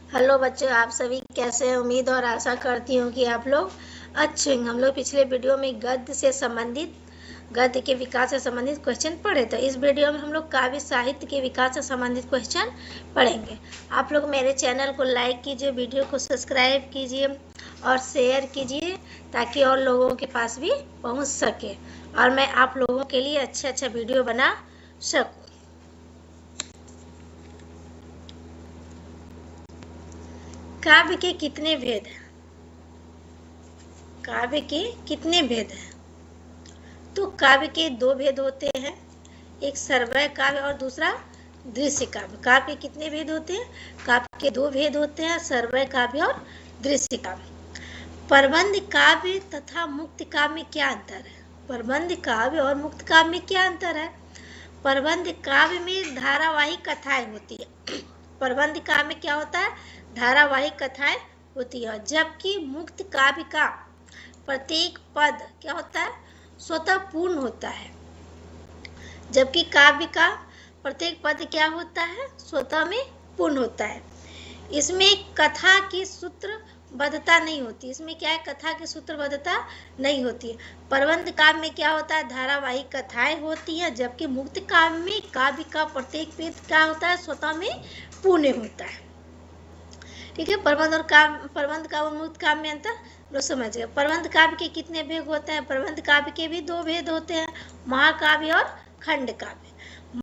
Hello बच्चों, आप सभी कैसे हैं? उम्मीद और आशा करती हूँ कि आप लोग अच्छे होंगे। हम लोग पिछले वीडियो में गद्य के विकास से संबंधित क्वेश्चन पढ़े, तो इस वीडियो में हम लोग काव्य साहित्य के विकास से संबंधित क्वेश्चन पढ़ेंगे। आप लोग मेरे चैनल को लाइक कीजिए, वीडियो को सब्सक्राइब कीजिए और शेयर कीजिए ताकि और लोगों के पास भी पहुँच सके और मैं आप लोगों के लिए अच्छा वीडियो बना सकूँ। काव्य के कितने भेद हैं? काव्य के कितने भेद हैं? तो काव्य के दो भेद होते हैं, एक सरवै काव्य और दूसरा दृश्य काव्य। काव्य के कितने भेद होते हैं? काव्य के दो भेद होते हैं, सरवै काव्य और दृश्य काव्य। प्रबंध काव्य तथा मुक्त काव्य में क्या अंतर है? प्रबंध काव्य और मुक्त काव्य में क्या अंतर है? प्रबंध काव्य में धारावाहिक कथाएं होती है। प्रबंध काव्य में क्या होता है? धारावाहिक कथाएं होती है, जबकि मुक्त काव्य का प्रत्येक पद क्या होता है? स्वतः पूर्ण होता है। जबकि काव्य का प्रत्येक पद क्या होता है? स्वतः में पूर्ण होता है। इसमें कथा की सूत्रबद्धता नहीं होती। इसमें क्या है? कथा की सूत्रबद्धता नहीं होती है। प्रबंध काव्य में क्या होता है? धारावाहिक कथाएं होती हैं, जबकि मुक्त काव्य में काव्य का प्रत्येक पद क्या होता है? स्वतः में पूर्ण होता है। ठीक है, प्रबंध काव्य और मुक्त काव्य में अंतर लोग समझ गए। प्रबंध काव्य के कितने भेद होते हैं? प्रबंध काव्य के भी दो भेद होते हैं, महाकाव्य और खंड काव्य।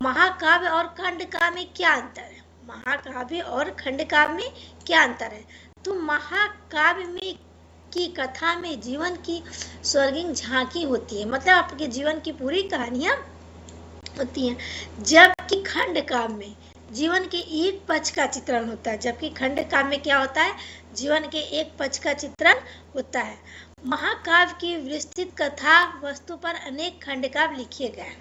महाकाव्य और खंड काव्य में क्या अंतर है? महाकाव्य और खंड काव्य में क्या अंतर है? तो महाकाव्य में की कथा में जीवन की स्वर्णिम झांकी होती है, मतलब आपके जीवन की पूरी कहानियां होती हैं, जबकि खंड काव्य में जीवन के एक पक्ष का चित्रण होता है। जबकि खंड काव्य में क्या होता है? जीवन के एक पक्ष का चित्रण होता है। महाकाव्य की विस्तृत कथा वस्तु पर अनेक खंड काव्य लिखे गए।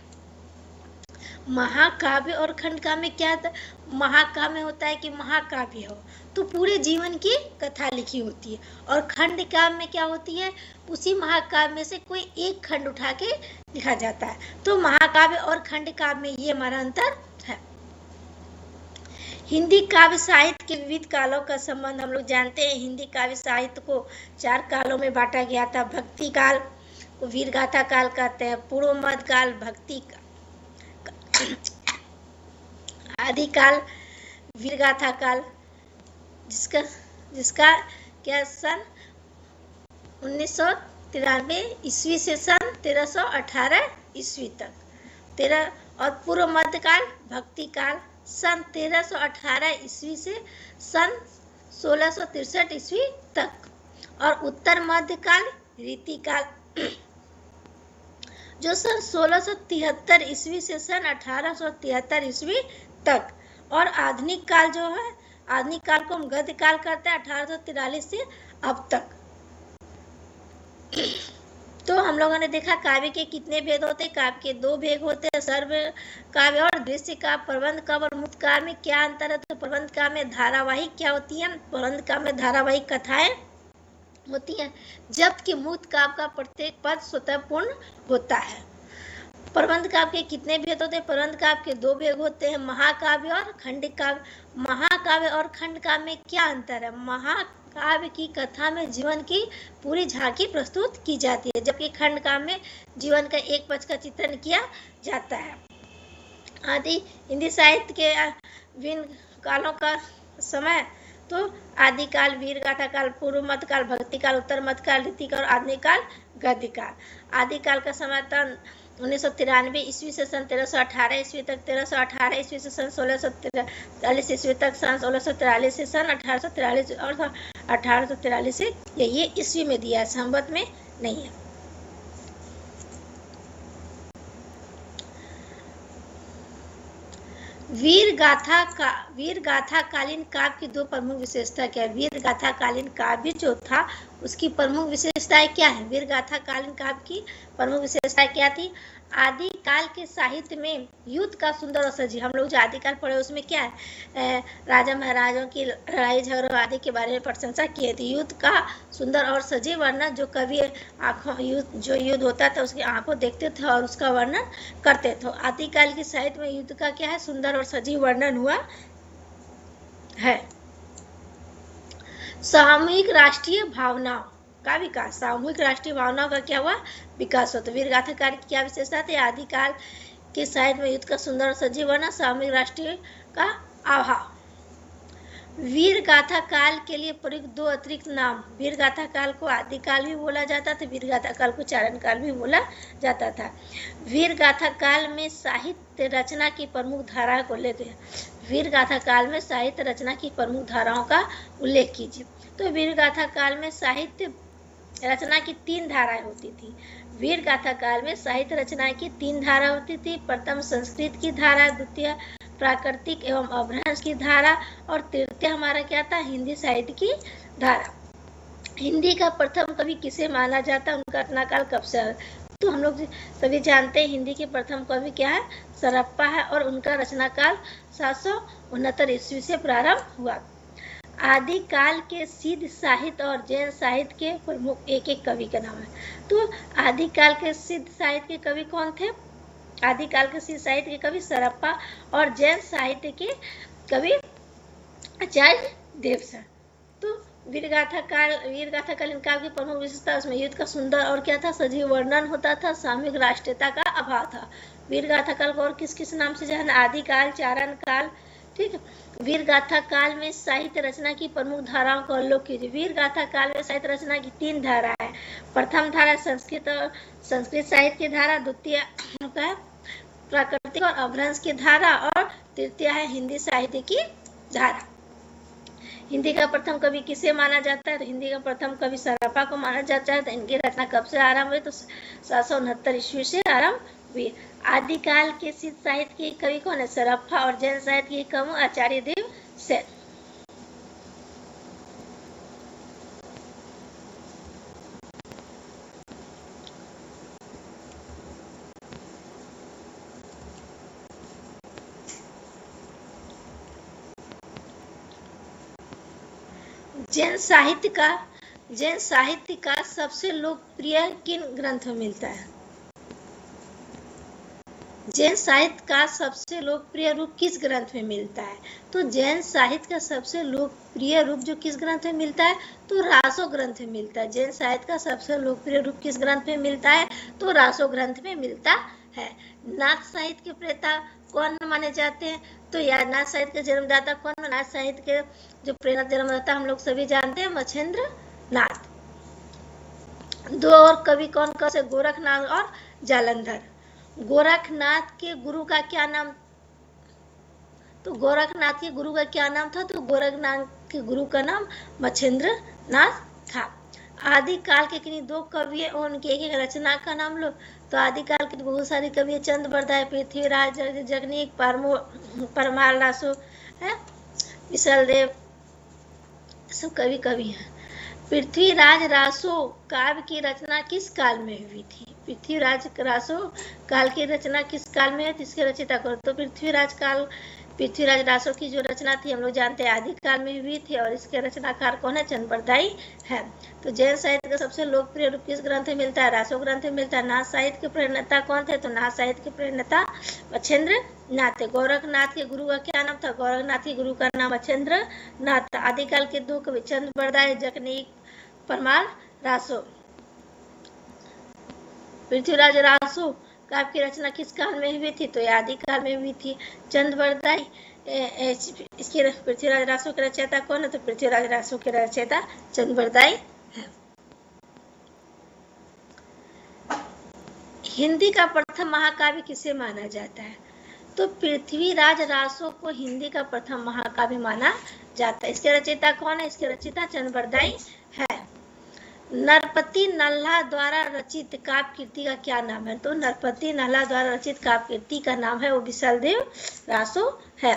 महाकाव्य और खंड काव्य में क्या होता है? महाकाव्य में होता है कि महाकाव्य हो तो पूरे जीवन की कथा लिखी होती है, और खंड काव्य में क्या होती है? उसी महाकाव्य में से कोई एक खंड उठा के लिखा जाता है। तो महाकाव्य और खंड काव्य में ये हमारा अंतर है। हिंदी काव्य साहित्य के विविध कालों का संबंध हम लोग जानते हैं। हिंदी काव्य साहित्य को 4 कालों में बांटा गया था। भक्ति काल को वीर गाथा काल कहते हैं, पूर्व मध्य काल भक्ति आदिकाल वीर गाथा काल, जिसका क्या सन 1993 ईस्वी से सन 1318 ईस्वी तक, और पूर्व मध्य काल भक्ति काल सन 1318 ईस्वी से सन 1663 ईस्वी तक, और उत्तर मध्य काल रीति काल जो सन 1673 ईस्वी से सन 1873 ईस्वी तक, और आधुनिक काल जो है, आधुनिक काल को हम गद्य काल कहते हैं, 1843 से अब तक। तो हम लोगों ने देखा काव्य के कितने भेद होते हैं। काव्य के दो भेद होते हैं, सर्व काव्य और दृश्य काव्य। प्रबंध काव्य और मुक्त काव्य में क्या अंतर है? तो प्रबंध काव्य में धारावाहिक क्या होती है? प्रबंध काव्य में धारावाहिक कथाएं होती हैं, जबकि मुक्त काव्य का प्रत्येक पद स्वतः पूर्ण होता है। प्रबंध काव्य के कितने भेद होते हैं? प्रबंध काव्य के दो भेद होते हैं, महाकाव्य और खंड काव्य। महाकाव्य और खंड काव्य में क्या अंतर है? महाकाव्य की कथा में जीवन की पूरी झांकी प्रस्तुत की जाती है, जबकि खंड काव्य में जीवन का एक पक्ष का चित्रण किया जाता है। आदि हिंदी साहित्य के विभिन्न कालों का समय तो आदिकाल वीर गाथा काल, पूर्व मध्य काल भक्ति काल, उत्तर मध्य काल रीति काल और आधुनिक काल गद्य काल। आदिकाल का समय था 1993 ईस्वी से सन 1318 ईस्वी तक, 1318 ईस्वी से सन 1643 ईस्वी तक, सन 1643 से सन 1843 और 1843 से ये ईस्वी में दिया है, संवत में नहीं है। वीर गाथा कालीन काव्य की दो प्रमुख विशेषता क्या है? वीर गाथा कालीन काव्य जो था उसकी प्रमुख विशेषताएं क्या है? वीर गाथा कालीन काव्य की प्रमुख विशेषताएं क्या थी? आदिकाल के साहित्य में युद्ध का सुंदर और सजीव, हम लोग जो आदिकाल पढ़े उसमें क्या है? राजा महाराजों की लड़ाई झगड़ों आदि के बारे में प्रशंसा की थी। युद्ध का सुंदर और सजीव वर्णन जो कवि आंखों जो युद्ध होता था उसकी आंखों देखते थे और उसका वर्णन करते थे। आदिकाल के साहित्य में युद्ध का क्या है? सुंदर और सजीव वर्णन हुआ है। सामूहिक राष्ट्रीय भावनाओं का विकास, सामूहिक राष्ट्रीय भावनाओं का क्या हुआ, विकास होता है। वीर गाथा काल की क्या विशेषता थी, आदिकाल के साहित्य में युद्ध का सुंदर और सजीव वर्णन, सामूहिक राष्ट्रीय का अभाव। वीर गाथा काल के लिए प्रयुक्त दो अतिरिक्त नाम, वीर गाथा काल को आदिकाल भी बोला जाता था, वीर गाथा काल को चारण काल भी बोला जाता था। वीर गाथा काल में साहित्य रचना की प्रमुख धारा को लेकर, वीर गाथा काल में साहित्य रचना की प्रमुख धाराओं का उल्लेख कीजिए। तो वीर गाथा काल में साहित्य रचना की 3 धाराएं होती थी। वीर गाथा काल में साहित्य रचना की 3 धारा होती थी। प्रथम संस्कृत की धारा, द्वितीय प्राकृतिक एवं अपभ्रंश की धारा और तृतीय हमारा क्या था, हिंदी साहित्य की धारा। हिंदी का प्रथम कवि किसे माना जाता है, उनका रचना काल कब से, तो हम लोग सभी जानते हैं हिंदी के प्रथम कवि क्या है, सरप्पा है और उनका रचना काल 769 ईस्वी से प्रारंभ हुआ। आदिकाल के सिद्ध साहित्य और जैन साहित्य के प्रमुख एक एक कवि का नाम है। तो आदिकाल के सिद्ध साहित्य के कवि कौन थे, आदिकाल के सिद्ध साहित्य के कवि सरप्पा और जैन साहित्य के कवि आचार्य देवसर। तो वीर गाथा कालीन काल की प्रमुख विशेषता, उसमें युद्ध का सुंदर और क्या था, सजीव वर्णन होता था, सामूहिक राष्ट्रीयता का अभाव था। वीर गाथा काल को और किस किस नाम से जाना, आदिकाल, चारण काल, ठीक है। वीर गाथा काल में साहित्य रचना की प्रमुख धाराओं का उल्लेख कीजिए। वीर गाथा काल में साहित्य रचना की 3 धाराएं, प्रथम धारा संस्कृत साहित्य की धारा, द्वितीय है प्राकृतिक और अपभ्रंश की धारा और तृतीय है हिंदी साहित्य की धारा। हिंदी का प्रथम कवि किसे माना जाता है, तो हिंदी का प्रथम कवि सरप्पा को माना जाता है। तो इनकी रचना कब से आरंभ हुई, तो 769 ईस्वी से आरंभ हुई। आदिकाल के सिद्ध साहित्य के कवि कौन है, सरप्पा और जैन साहित्य के कवि आचार्य देवसेन। जैन साहित्य का सबसे लोकप्रिय किन ग्रंथ में मिलता है, जैन साहित्य का सबसे लोकप्रिय रूप किस ग्रंथ में मिलता है, तो जैन साहित्य का सबसे लोकप्रिय रूप जो किस ग्रंथ में मिलता है, तो रासो ग्रंथ में मिलता है। जैन साहित्य का सबसे लोकप्रिय रूप किस ग्रंथ में मिलता है, तो रासो ग्रंथ में मिलता है। नाथ साहित्य के प्रेता कौन माने जाते हैं, तो यार नाथ साहित्य के जन्मदाता कौन, नाथ साहित्य के जो प्रेरक जन्मदाता हम लोग सभी जानते हैं, मच्छिंद्र नाथ। 2 और कवि कौन कौन से, गोरखनाथ और जालंधर। गोरखनाथ के गुरु का क्या नाम, तो गोरखनाथ के गुरु का क्या नाम था, तो गोरखनाथ के गुरु का नाम मच्छिंद्र नाथ था। आदिकाल के किन्हीं 2 कवि और उनके एक एक रचना का नाम लो, तो आदिकाल के बहुत सारे कवि, चंद बरदाई, पृथ्वीराज जगनीक, परमार रासो है, विशाल देव, सब कवि हैं। पृथ्वीराज रासो काव्य की रचना किस काल में हुई थी, पृथ्वीराज रासो काल की रचना किस काल में है, इसके रचयिता कौन, तो पृथ्वीराज रासो की जो रचना थी हम लोग जानते हैं आदिकाल में हुई थी और इसके रचनाकार कौन है, चंद बरदाई है। तो जैन साहित्य का सबसे लोकप्रिय रूप किस ग्रंथ में मिलता है, रासो ग्रंथ में मिलता है। नाथ साहित्य के प्रणेता कौन थे, तो नाथ साहित्य के प्रणेता मच्छिंद्र नाथ थे। गोरखनाथ के गुरु का क्या नाम था, गोरखनाथ के गुरु का नाम मच्छिंद्र नाथ था। आदिकाल के 2 कवि चंद बरदाई, जगनीक, परमार रासो। पृथ्वीराज रासो काव्य की रचना किस काल में हुई थी, तो आदिकाल में हुई थी। चंद बरदाई इसके पृथ्वीराज रासो के रचयिता कौन है, तो पृथ्वीराज रासो के रचयिता चंद बरदाई है। हिंदी का प्रथम महाकाव्य किसे माना जाता है, तो पृथ्वीराज रासो को हिंदी का प्रथम महाकाव्य माना जाता है। इसके रचयिता कौन है, इसके रचयिता चंद बरदाई है। नरपति नल्हा द्वारा रचित काव्य कृति का क्या नाम है, तो नरपति नल्हा द्वारा रचित काव्य कृति का नाम है वो विशालदेव रासो है।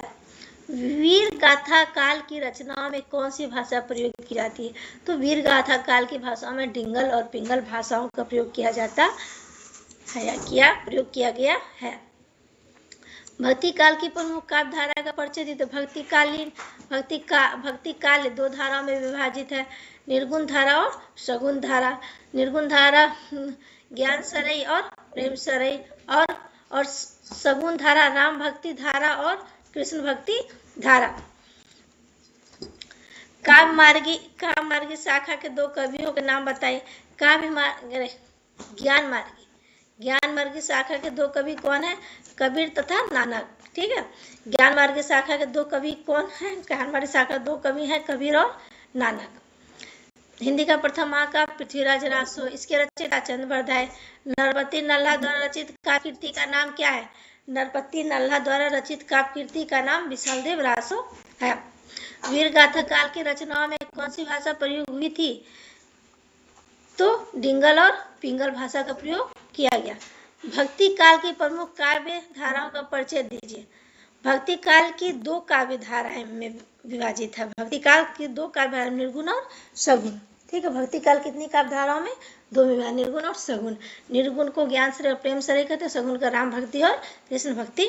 वीर गाथा काल की रचनाओं में कौन सी भाषा प्रयोग की जाती है, तो वीर गाथा काल की भाषाओं में डिंगल और पिंगल भाषाओं का प्रयोग किया जाता है या प्रयोग किया गया है। भक्ति काल की प्रमुख काव्य धारा का परिचय दी, तो भक्ति काल 2 धाराओं में विभाजित है, निर्गुण धारा और सगुण धारा। निर्गुण धारा ज्ञान सरई और प्रेम सरई और सगुण धारा राम भक्ति धारा और कृष्ण भक्ति धारा। काव्य मार्गी शाखा के दो कवियों के नाम बताइए। ज्ञान मार्गी शाखा के दो कवि कौन है? कबीर तथा नानक। ठीक है, ज्ञान मार्गी शाखा के दो कवि कौन है? ज्ञान मार्गी शाखा दो कवि हैं, कबीर और नानक। हिंदी का प्रथम महाकाव्य पृथ्वीराज रासो, इसके रचयिता चंद्रवरदाय। नरपति नल्ला द्वारा रचित काव्य कृति का नाम क्या है? नरपति नल्ला द्वारा रचित काव्य कृति का नाम विशालदेव रासो है। वीर गाथा काल की रचनाओं में कौन सी भाषा प्रयोग हुई थी? तो डिंगल और पिंगल भाषा का प्रयोग किया गया। भक्ति काल की प्रमुख काव्य धाराओं का परिचय दीजिए। भक्ति काल की दो काव्य धाराएं में विभाजित है। भक्ति काल की दो काव्य धाराएं निर्गुण और सगुण। ठीक है, भक्ति काल कितनी काव्य धाराओं में? दो विभाग, निर्गुण और सगुण। निर्गुण को ज्ञान श्रेय और प्रेम श्रेय कहते हैं, सगुण का राम भक्ति और कृष्ण भक्ति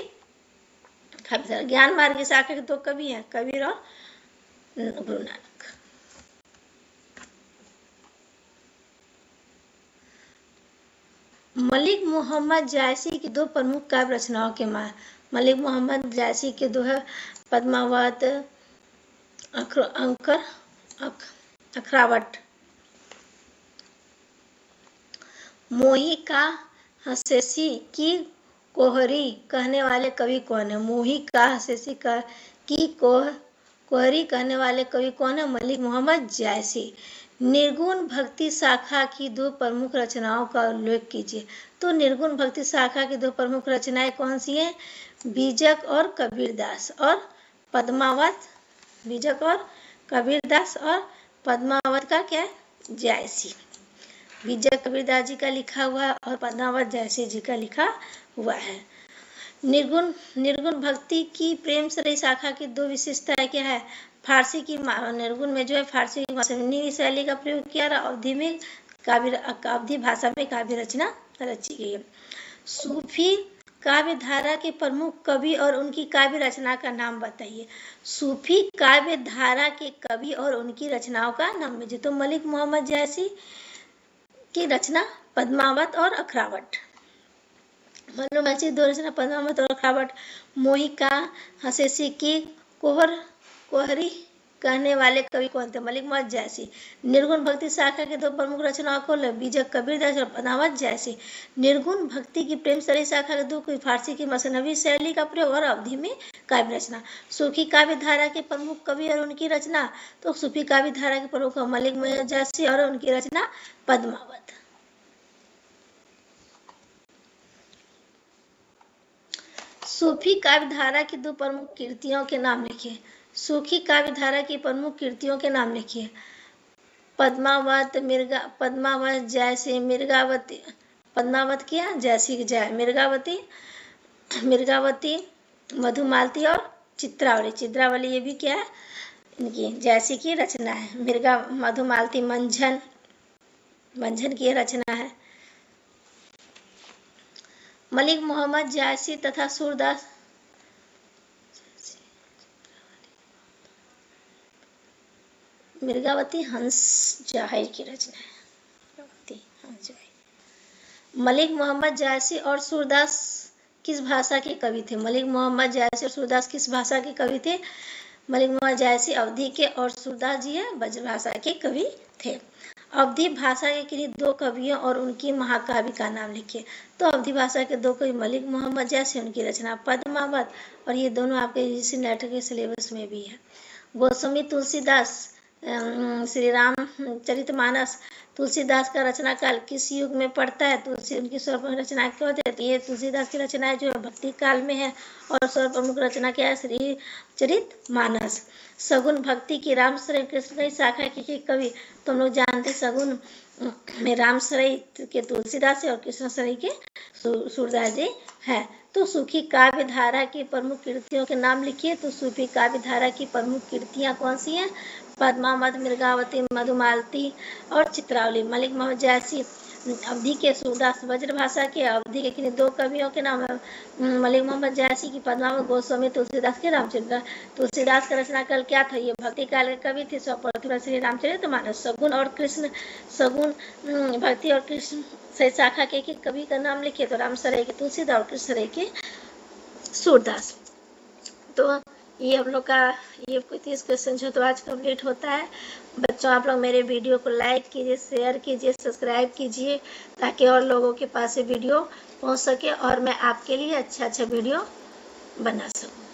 काव्य धारा। ज्ञान मार्ग की शाखा के दो कवि हैं, कबीर और गुरु नानक। मलिक मोहम्मद जायसी की दो प्रमुख काव्य रचनाओं के मान। मलिक मोहम्मद जायसी के दो है पद्मावत, अखरावट। मोही का हसेसी की कोहरी कहने वाले कवि कौन है? मोही का हसेसी की कोहरी कहने वाले कवि कौन है? मलिक मोहम्मद जायसी। निर्गुण भक्ति शाखा की दो प्रमुख रचनाओं का उल्लेख कीजिए। तो निर्गुण भक्ति शाखा की दो प्रमुख रचनाएं कौन सी हैं? बीजक और कबीरदास और पद्मावत। बीजक और कबीरदास और पद्मावत का क्या है? जायसी। बीजक कबीरदास जी का लिखा हुआ है और पद्मावत जायसी जी का लिखा हुआ है। निर्गुण भक्ति की प्रेम श्रेय शाखा की दो विशेषताएं क्या है? फारसी की निर्गुण में जो है फारसी की शैली का प्रयोग किया और अवधी भाषा में काव्य रचना रची गई है। सूफी काव्य धारा के प्रमुख कवि और उनकी काव्य रचना का नाम बताइए। सूफी काव्य धारा के कवि और उनकी रचनाओं का नाम लीजिए। तो मलिक मोहम्मद जायसी की रचना पद्मावत और अखरावट। मालूम ऐसी दो रचना पद्मावत और अखरावट। मोही का हसेसी की कोहरी कहने वाले कवि कौन थे? मलिक मोहम्मद जायसी। निर्गुण भक्ति शाखा के दो प्रमुख रचनाओं को बीजक कबीरदास और पद्मावत जायसी। निर्गुण भक्ति की प्रेम श्रेय शाखा के दो कवि फारसी की मसनवी शैली का प्रयोग और अवधि में काव्य रचना। सूफी काव्य धारा के प्रमुख कवि और उनकी रचना। तो सूफी काव्य धारा के प्रमुख मलिक मोहम्मद जायसी और उनकी रचना पद्मावत। सूफी काव्य धारा की दो प्रमुख कृतियों के नाम लिखिए। सूफी काव्य धारा की प्रमुख कृतियों के नाम लिखिए। पद्मावत जायसी मिर्गावती। पद्मावत क्या? जायसी की जाय। मिर्गावती मधुमालती और चित्रावली। चित्रावली ये भी क्या है? इनकी जायसी की रचना है। मधुमालती मंझन की रचना है। मलिक मोहम्मद जायसी तथा सूरदास मिर्गावती हंस जाहिर की रचना है। मलिक मोहम्मद जायसी और सूरदास किस भाषा के कवि थे? मलिक मोहम्मद जायसी और सूरदास किस भाषा के कवि थे? मलिक मोहम्मद जायसी अवधी के और सूरदास जी है ब्रज भाषा के कवि थे। अवधी भाषा के किन्हीं दो कवियों और उनकी महाकाव्य का नाम लिखिए। तो अवधी भाषा के दो कवि मलिक मोहम्मद जायसी, उनकी रचना पद्मावत, और ये दोनों आपके इसी नेट के सिलेबस में भी है। गोस्वामी तुलसीदास श्री रामचरितमानस। तुलसीदास का रचना काल किस युग में पड़ता है? उनकी सर्वप्रमुख रचना क्या होती है? तो ये तुलसीदास की रचनाएं जो है भक्ति काल में है और सर्वप्रमुख रचना क्या है? श्री चरितमानस। सगुण भक्ति की रामश्रय कृष्ण शाखा के कवि तो हम लोग जानते, सगुण में रामश्रय के तुलसीदास और कृष्णश्रय के सूरदास जी है। तो सूफी काव्य धारा की प्रमुख कृतियों के नाम लिखिए। तो सूफी काव्य धारा की प्रमुख कृतियां कौन सी हैं? पद्मावत, मिर्गावती, मधुमालती और चित्रावली। मलिक मोहम्मद जायसी अवधी के, सूरदास ब्रज भाषा के। अवधी के किन्हीं दो कवियों के नाम है मलिक मोहम्मद जायसी की पद्मावत, गोस्वामी तुलसीदास के रामचरित्र। तुलसीदास का रचना काल क्या था? ये भक्ति काल के कवि थे। स्वप्रथम श्री रामचरितमानस। सगुण और कृष्ण, सगुण भक्ति और कृष्ण से शाखा के कवि का नाम लिखिए। तो रामसराय के तुलसीदास और कृष्णसराय के सूरदास। तो ये हम लोग का ये 30 क्वेश्चन जो तो आज कंप्लीट होता है। बच्चों आप लोग मेरे वीडियो को लाइक कीजिए, शेयर कीजिए, सब्सक्राइब कीजिए, ताकि और लोगों के पास ये वीडियो पहुंच सके और मैं आपके लिए अच्छा वीडियो बना सकूं।